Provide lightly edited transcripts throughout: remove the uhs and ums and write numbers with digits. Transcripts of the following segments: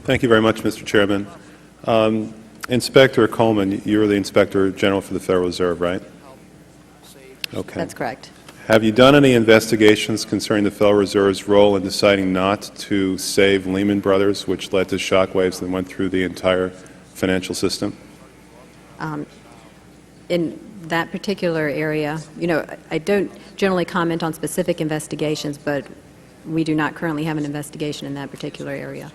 Thank you very much, Mr. Chairman. Inspector Coleman, you're the Inspector General for the Federal Reserve, right? Okay. That's correct. Have you done any investigations concerning the Federal Reserve's role in deciding not to save Lehman Brothers, which led to shockwaves that went through the entire financial system? In that particular area, I don't generally comment on specific investigations, but we do not currently have an investigation in that particular area.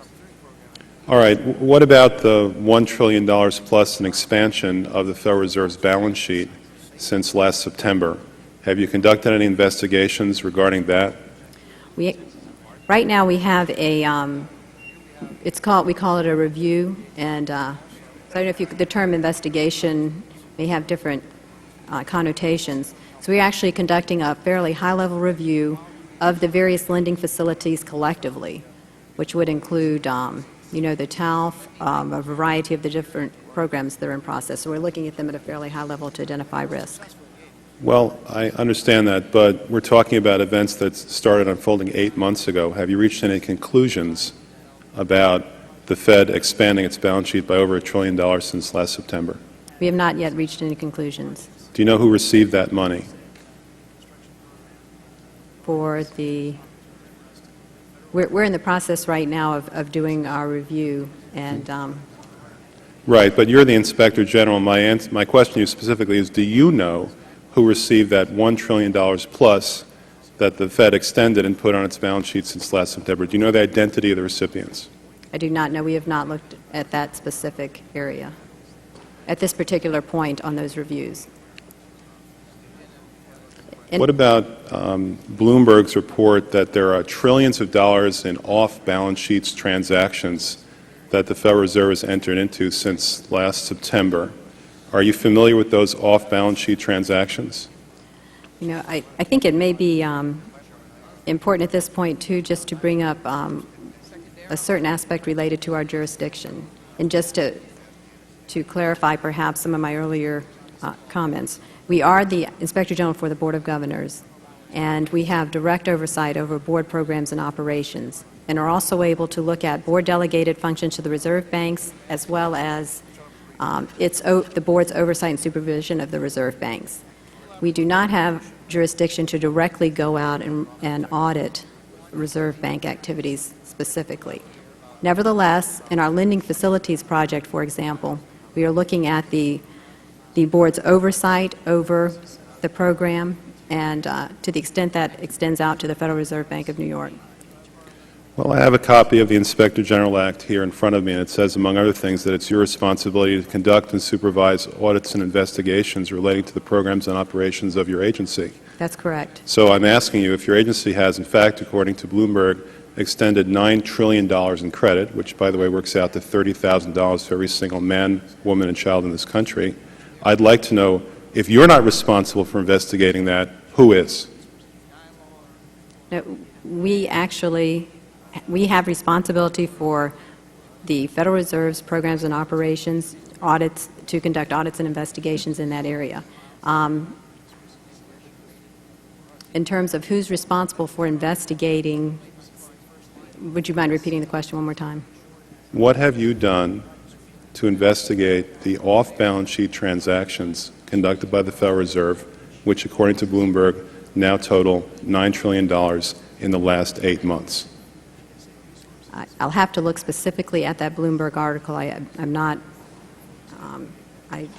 All right. What about the $1 trillion plus in expansion of the Federal Reserve's balance sheet since last September? Have you conducted any investigations regarding that? Right now we have a, we call it a review, and I don't know if the term investigation may have different connotations. So we're actually conducting a fairly high-level review of the various lending facilities collectively, which would include, the TALF, a variety of the different programs that are in process. So we're looking at them at a fairly high level to identify risk. Well, I understand that, but we're talking about events that started unfolding 8 months ago. Have you reached any conclusions about the Fed expanding its balance sheet by over $1 trillion since last September? We have not yet reached any conclusions. Do you know who received that money? We're in the process right now of doing our review, and Right, but you're the Inspector General. My question to you specifically is, do you know who received that $1 trillion plus that the Fed extended and put on its balance sheet since last September? Do you know the identity of the recipients? I do not know. We have not looked at that specific area at this particular point on those reviews. What about Bloomberg's report that there are trillions of dollars in off-balance sheets transactions that the Federal Reserve has entered into since last September? Are you familiar with those off-balance sheet transactions? I think it may be important at this point, too, just to bring up a certain aspect related to our jurisdiction. And just to clarify perhaps some of my earlier comments, we are the Inspector General for the Board of Governors, and we have direct oversight over board programs and operations, and are also able to look at board-delegated functions to the reserve banks, as well as the board's oversight and supervision of the reserve banks. We do not have jurisdiction to directly go out and audit reserve bank activities specifically. Nevertheless, in our lending facilities project, for example, we are looking at the board's oversight over the program, and to the extent that extends out to the Federal Reserve Bank of New York. Well, I have a copy of the Inspector General Act here in front of me, and it says, among other things, that it's your responsibility to conduct and supervise audits and investigations relating to the programs and operations of your agency. That's correct. So I'm asking you if your agency has, in fact, according to Bloomberg, extended $9 trillion in credit, which, by the way, works out to $30,000 for every single man, woman, and child in this country. I'd like to know, if you're not responsible for investigating that, who is? No, we have responsibility for the Federal Reserve's programs and operations, audits, to conduct audits and investigations in that area. In terms of who's responsible for investigating, would you mind repeating the question one more time? What have you done to investigate the off-balance sheet transactions conducted by the Federal Reserve, which, according to Bloomberg, now total $9 trillion in the last 8 months? I'll have to look specifically at that Bloomberg article. I'm not, I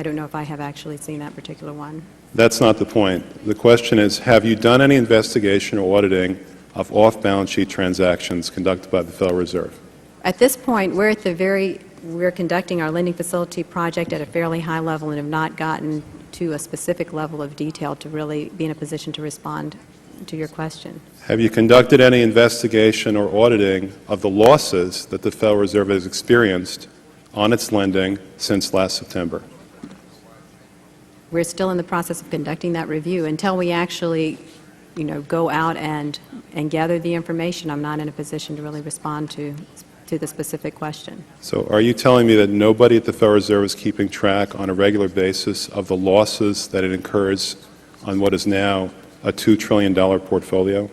don't know if I have actually seen that particular one. That's not the point. The question is, have you done any investigation or auditing of off-balance sheet transactions conducted by the Federal Reserve? At this point, we're conducting our lending facility project at a fairly high level and have not gotten to a specific level of detail to really be in a position to respond to your question. Have you conducted any investigation or auditing of the losses that the Federal Reserve has experienced on its lending since last September? We're still in the process of conducting that review. Until we actually, go out and gather the information, I'm not in a position to really respond to the specific question. So are you telling me that nobody at the Federal Reserve is keeping track on a regular basis of the losses that it incurs on what is now a $2 trillion portfolio?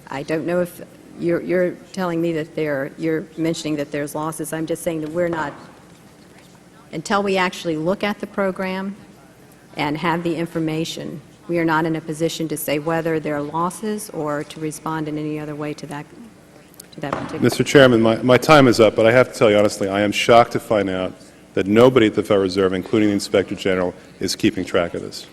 I don't know if you're telling me that you're mentioning that there's losses. I'm just saying that we're not, until we actually look at the program and have the information, we are not in a position to say whether there are losses or to respond in any other way to that particular. Mr. Chairman, my time is up, but I have to tell you honestly, I am shocked to find out that nobody at the Federal Reserve, including the Inspector General, is keeping track of this.